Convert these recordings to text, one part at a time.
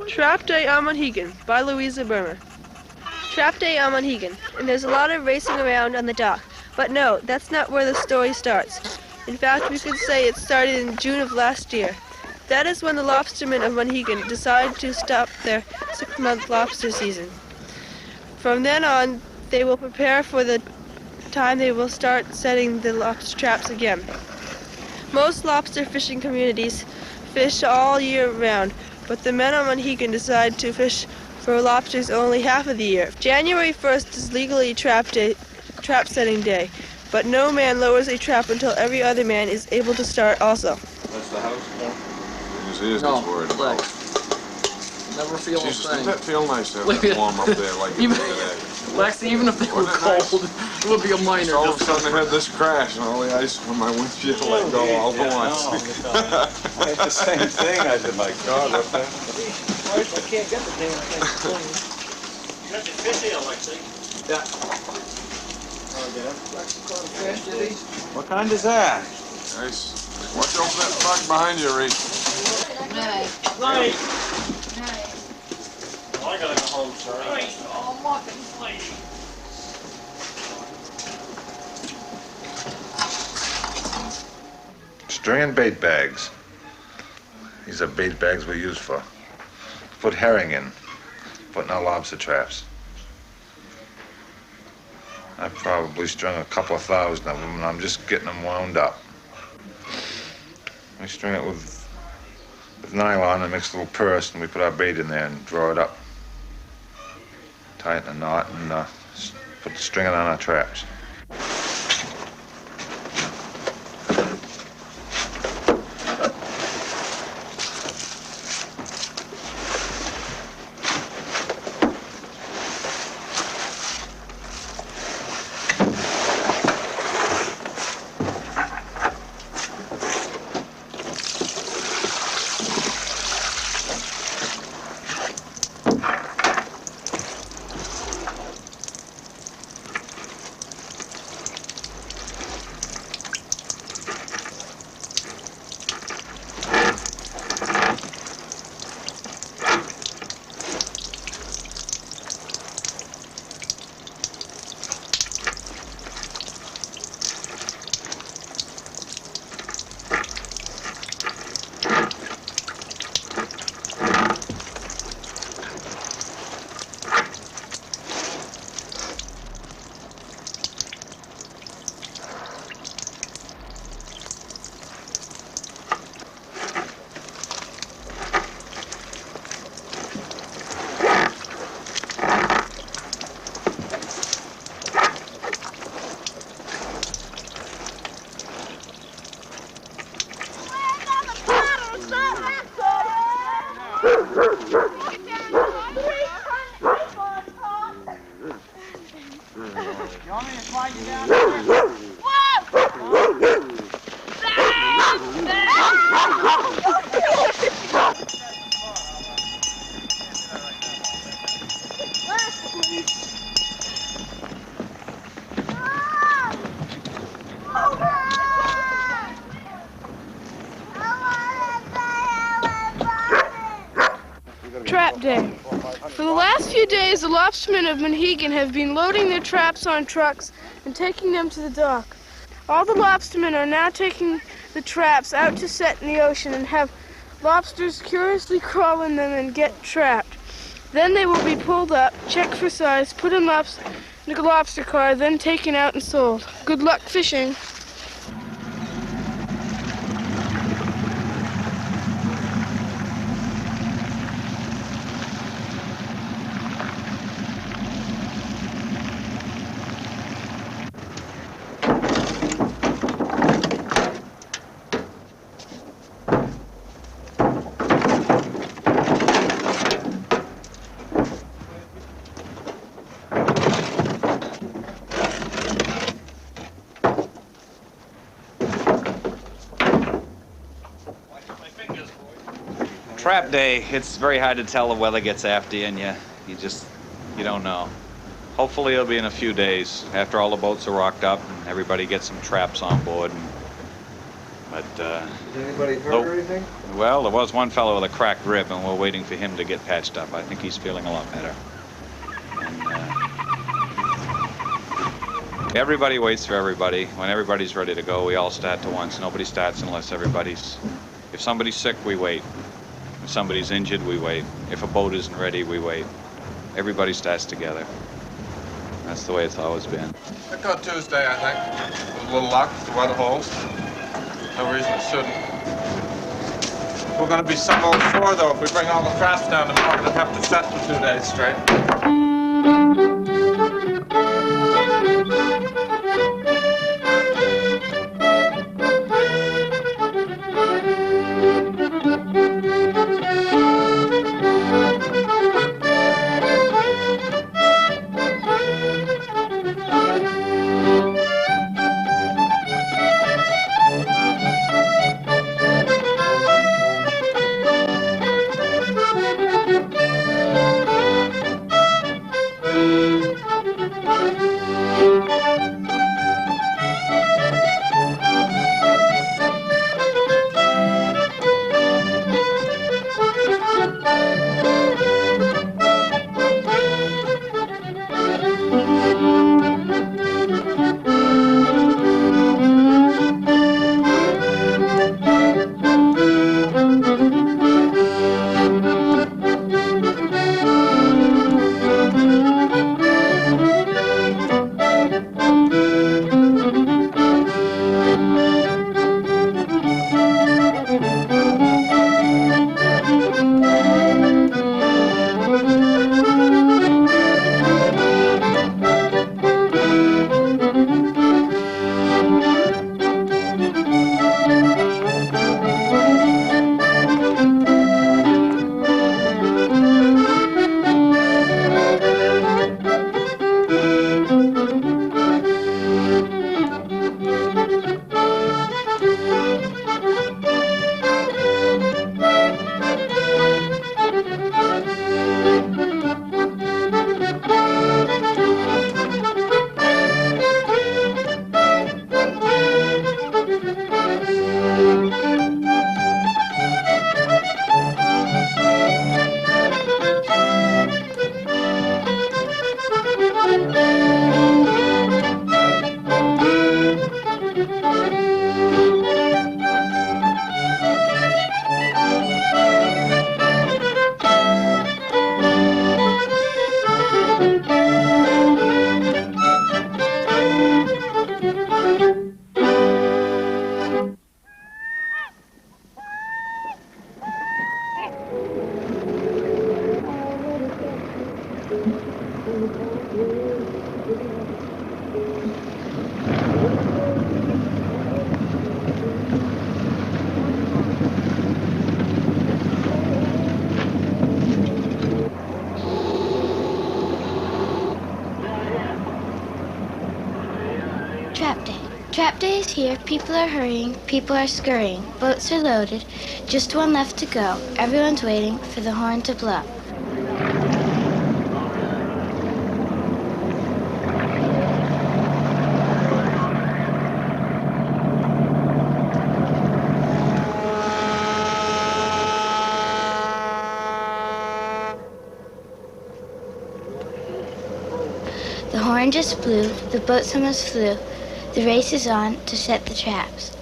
Trap Day on Monhegan by Louisa Burmer. Trap Day on Monhegan, and there's a lot of racing around on the dock. But no, that's not where the story starts. In fact, we could say it started in June of last year. That is when the lobstermen of Monhegan decided to stop their 6-month lobster season. From then on, they will prepare for the time they will start setting the lobster traps again. Most lobster fishing communities fish all year round, but the men on Monhegan decide to fish for lobsters only half of the year. January 1st is legally trap setting day, but no man lowers a trap until every other man is able to start also. That's the house? He is worried about. Never feel a Jesus, thing. doesn't that feel nice to have that warm up there like it did today? Lexi, even if they were cold, it would be a minor. Just all of a sudden I had this crash and all the ice on my windshield let go all at once. I had the same thing. I said, my God, what the? I can't get the damn thing clean. You got your fish here, Lexi? Yeah. Oh, yeah. Lexi caught a fish, did he? What kind is that? Nice. Watch out for that truck behind you, Reed. Night. Well, I gotta go home, sir. Oh, muffin lady. String and bait bags. These are bait bags we use for put herring in, putting our lobster traps. I've probably strung a couple of thousand of them, and I'm just getting them wound up. We string it with nylon and mix a little purse, and we put our bait in there and draw it up. Tighten a knot and put the string on our traps. Trap Day. For the last few days, the lobstermen of Monhegan have been loading their traps on trucks and taking them to the dock. All the lobstermen are now taking the traps out to set in the ocean and have lobsters curiously crawl in them and get trapped. Then they will be pulled up, checked for size, put in a lobster car, then taken out and sold. Good luck fishing. Trap day, it's very hard to tell the weather gets after you and you don't know. Hopefully it'll be in a few days after all the boats are rocked up and everybody gets some traps on board. And But, Is anybody hurt or anything? well, there was one fellow with a cracked rib, and we're waiting for him to get patched up. I think he's feeling a lot better. And, everybody waits for everybody. When everybody's ready to go, we all start to once. Nobody starts unless everybody's... If somebody's sick, we wait. If somebody's injured, we wait. If a boat isn't ready, we wait. Everybody starts together. That's the way it's always been. I go Tuesday, I think. With a little luck, if the weather holds. No reason it shouldn't. We're going to be some old shore, though. If we bring all the crafts down tomorrow, we'll have to set for 2 days straight. Trap Day. Trap Day is here. People are hurrying. People are scurrying. Boats are loaded. Just one left to go. Everyone's waiting for the horn to blow. The horn just blew. The boats almost flew. The race is on to set the traps.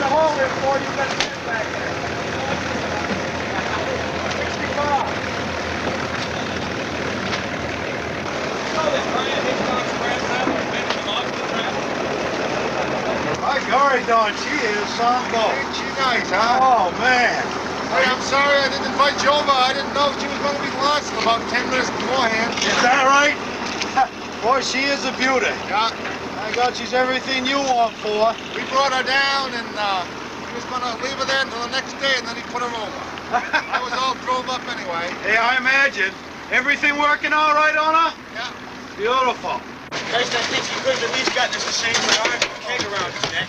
the hole there before you got to get back there. 65. My golly, Don, she is Sambo. Ain't she nice, huh? Oh, man. Hey, I'm sorry I didn't invite you over. I didn't know she was going to be lost in about 10 minutes beforehand. Is that right? Boy, she is a beauty. Yeah. My God, she's everything you want for. We brought her down, and he was going to leave her there until the next day, and then he put her over. I was all drove up anyway. Hey, I imagine. Everything working all right on her? Yeah. Beautiful. Guys, I think you could have at least gotten us the same keg around his neck.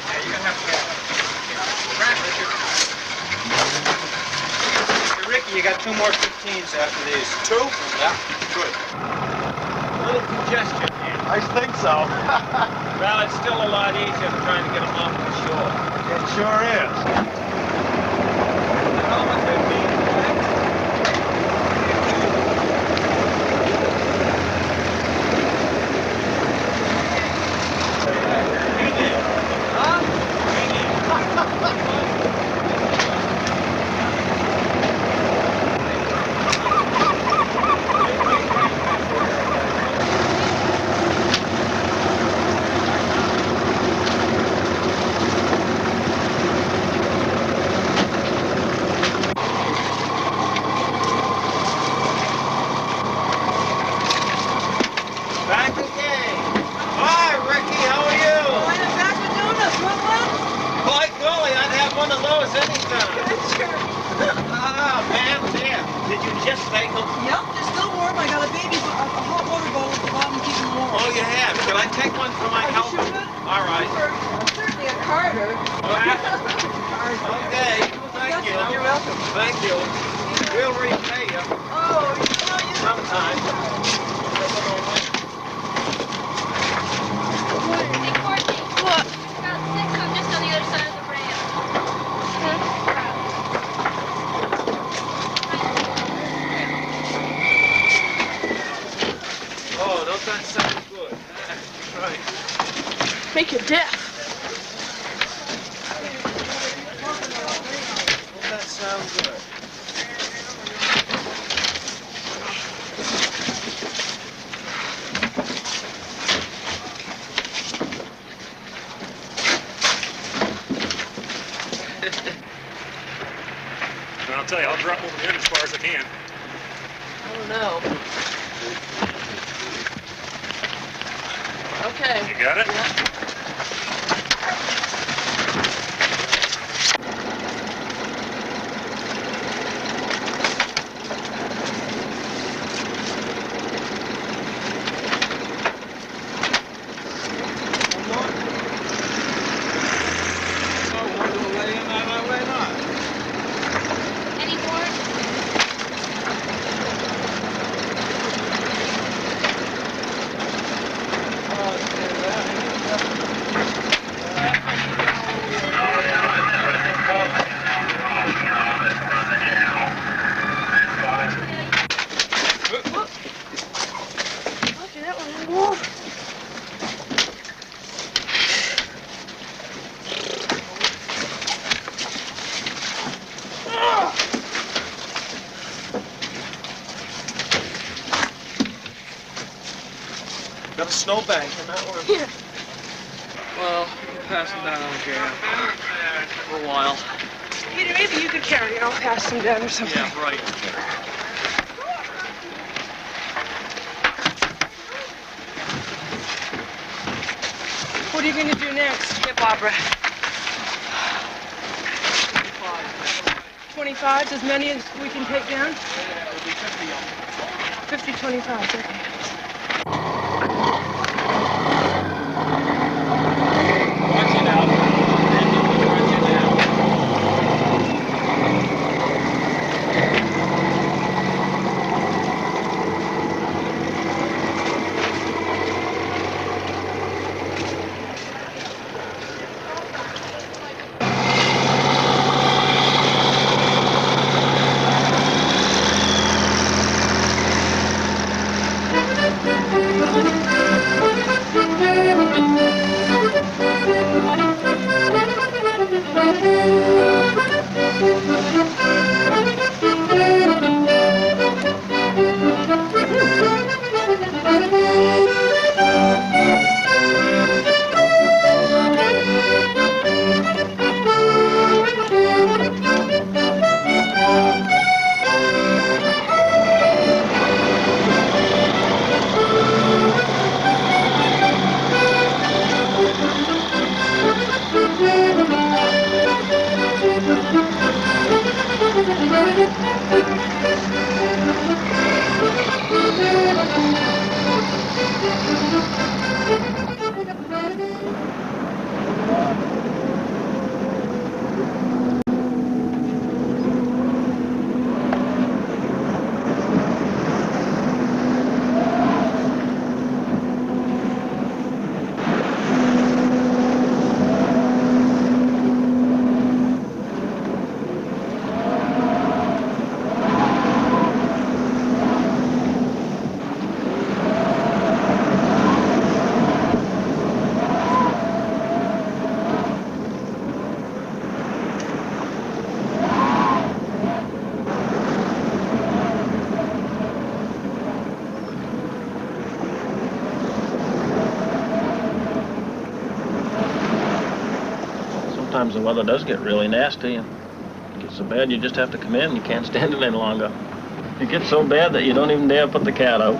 Yeah, you're gonna have to get Richard. Hey, Ricky, you got 2 more 15s after these. 2? Yeah. Good. A little congestion here. I think so. Well, it's still a lot easier than trying to get them off the shore. It sure is. How much 15? Back again. Hi, Ricky. How are you? Back with donuts, what? By golly, I'd have one of those anytime. Sure. Ah, man, there. Did you just make them? Yep, they're still warm. I got a hot water bottle at the bottom to keep them warm. Oh, you have. Can I take one for my Are you helper? sure? All right. Certainly a Carter. Okay. Thank you. You're welcome. Thank you. We'll repay you Oh, you sometime. What? About 6 on just on the other side of the ramp. Oh, don't that sound good? Right. Make you deaf. Don't that sound good? And I'll tell you, I'll drop over here as far as I can. I don't know. Okay. You got it? Any more? Okay, that one. Whoa. Got a snowbank in that one. Here. Well, you can pass them down on Jan for a while. Peter, maybe you could carry it. I'll pass them down or something. Yeah, right. What are you going to do next? Get Barbara. 25, as many as we can take down? Yeah, it'll be 50 of them. 50, 25, okay. Watch it out. Watch it out. sometimes the weather does get really nasty, and it gets so bad you just have to come in. You can't stand it any longer. It gets so bad that you don't even dare put the cat out.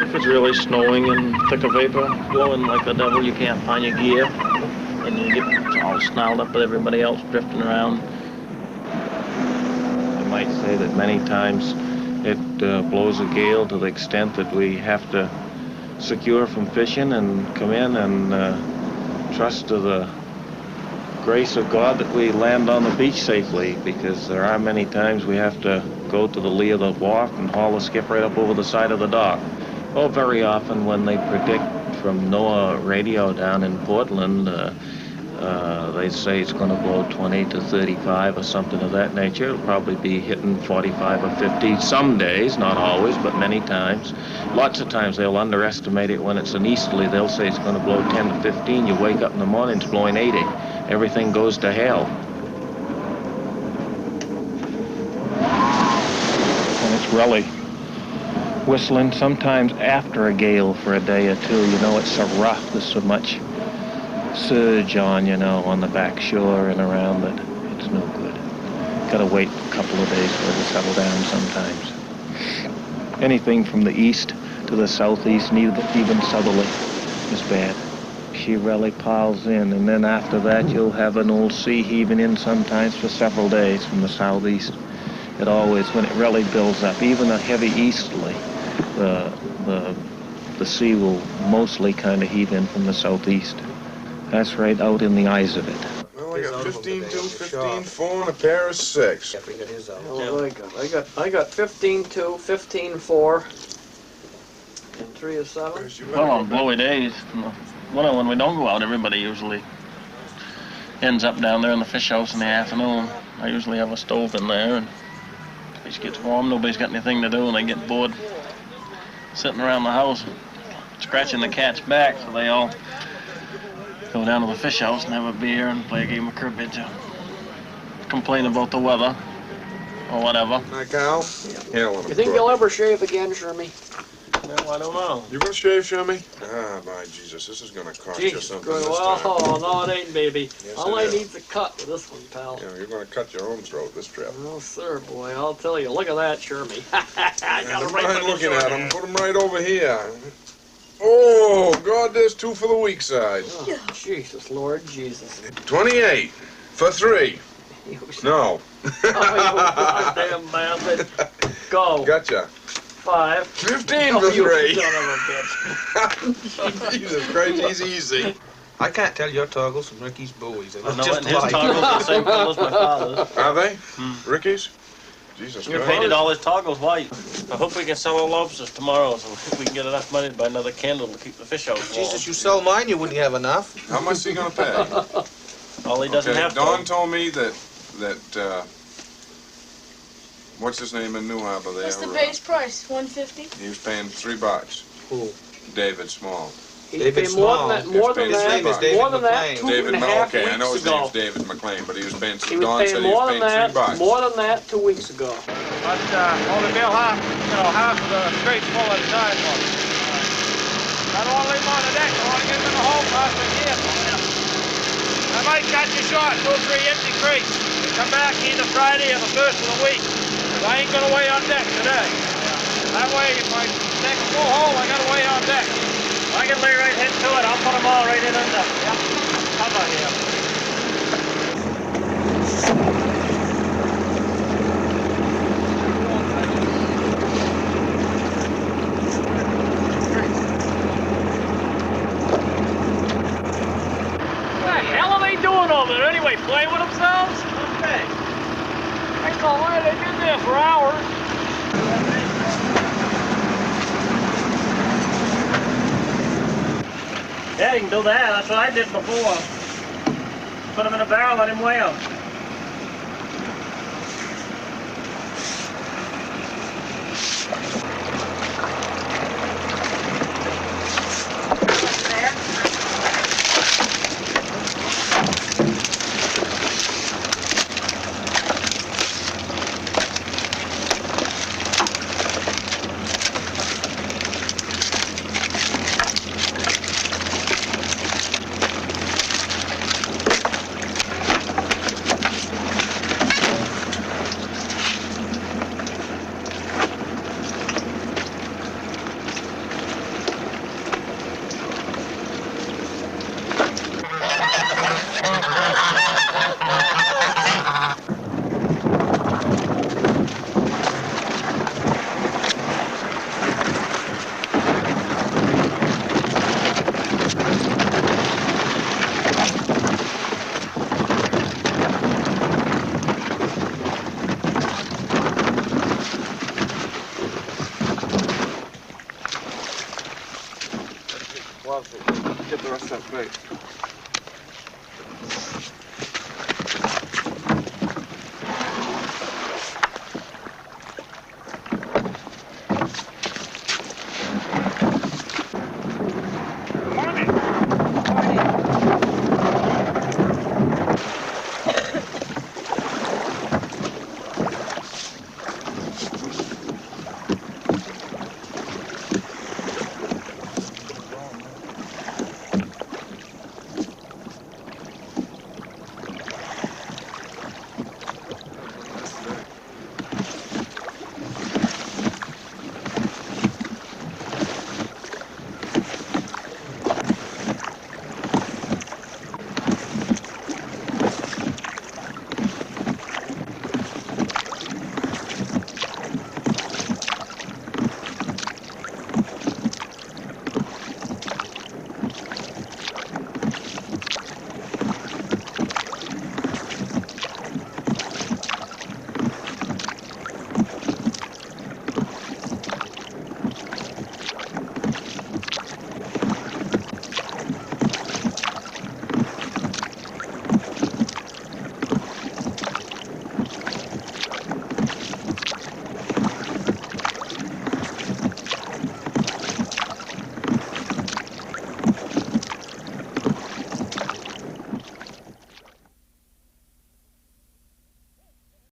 If it's really snowing and thick of vapor blowing like the devil, you can't find your gear, and you get all snarled up with everybody else drifting around. I might say that many times it blows a gale to the extent that we have to secure from fishing and come in and trust to the grace of God that we land on the beach safely, because there are many times we have to go to the lee of the wharf and haul the skip right up over the side of the dock. Oh, very often when they predict from NOAA radio down in Portland, they say it's going to blow 20 to 35 or something of that nature. It'll probably be hitting 45 or 50 some days, not always, but many times. Lots of times they'll underestimate it when it's an easterly. They'll say it's going to blow 10 to 15. You wake up in the morning, it's blowing 80. Everything goes to hell. And it's really whistling sometimes after a gale for a day or two. You know, it's so rough. There's so much surge on, you know, on the back shore and around that it's no good. Gotta wait a couple of days for it to settle down sometimes. Anything from the east to the southeast, even southerly, is bad. She really piles in, and then after that you'll have an old sea heaving in sometimes for several days from the southeast. It always, when it really builds up, even a heavy easterly, the sea will mostly kind of heave in from the southeast. That's right out in the eyes of it. Well, I got 15-2, 15-4, and a pair of 6. I got 15-2, 15-4, and 3 of 7. Well, on blowy days, when we don't go out, everybody usually ends up down there in the fish house in the afternoon. I usually have a stove in there, and the place gets warm, nobody's got anything to do, and they get bored sitting around the house scratching the cat's back, so they all go down to the fish house and have a beer and play a game of cribbage, complain about the weather or whatever. Hi, Cal. Yeah, You think you'll ever shave again, Shermy? No, I don't know. You gonna shave, Shermy? Ah, my Jesus, this is gonna cost you something this time. Oh, no, it ain't, baby. Yes, All it I is. need's a cut with this one, pal. Yeah, you're gonna cut your own throat this trip. No, sir, boy. I'll tell you. Look at that, Shermy. I got it Don't mind right looking at them. Put them right over here. Oh, God, there's 2 for the weak side. Oh, Jesus, Lord Jesus. 28 for 3. No. Oh, you goddamn bastard. Go. Gotcha. 5. 15 Oh, for you 3. son of a bitch. Jesus Christ, he's easy. I can't tell your toggles from Ricky's buoys. They I look know, just and his alike. toggles are the same color as my father's. Are they? Ricky's? Jesus You Christ. painted all his toggles white. I hope we can sell our lobsters tomorrow so we can get enough money to buy another candle to keep the fish house warm. Jesus, you sell mine, you wouldn't have enough. How much is he gonna pay? All he doesn't have Don to. told me that what's his name in New Harbor there? What's the base price? $150? He was paying $3. Who? David Small. He paid more than that, more than His name is that, David more than that, McLean. 2 David, and a half okay, I know weeks his name's ago. David McLean, but he was paying. He was Don said paying he more was than paying that, $3. more than that 2 weeks ago. But only bill half of the crates full at a time. I don't want to leave them on the deck. I want to get them in the home last again. I might cut you short 2 or 3 empty crates. Come back either Friday or the first of the week. But I ain't gonna weigh on deck today. That way, if I take a full hole, I gotta weigh on deck. I can lay right into it. I'll put them all right in under. Yeah. Cover here. What the hell are they doing over there anyway? Playing with themselves? Okay. I don't know why they've been there for hours. Yeah, you can do that. That's what I did before. Put them in a barrel, let him weigh them. get the rest of that bait.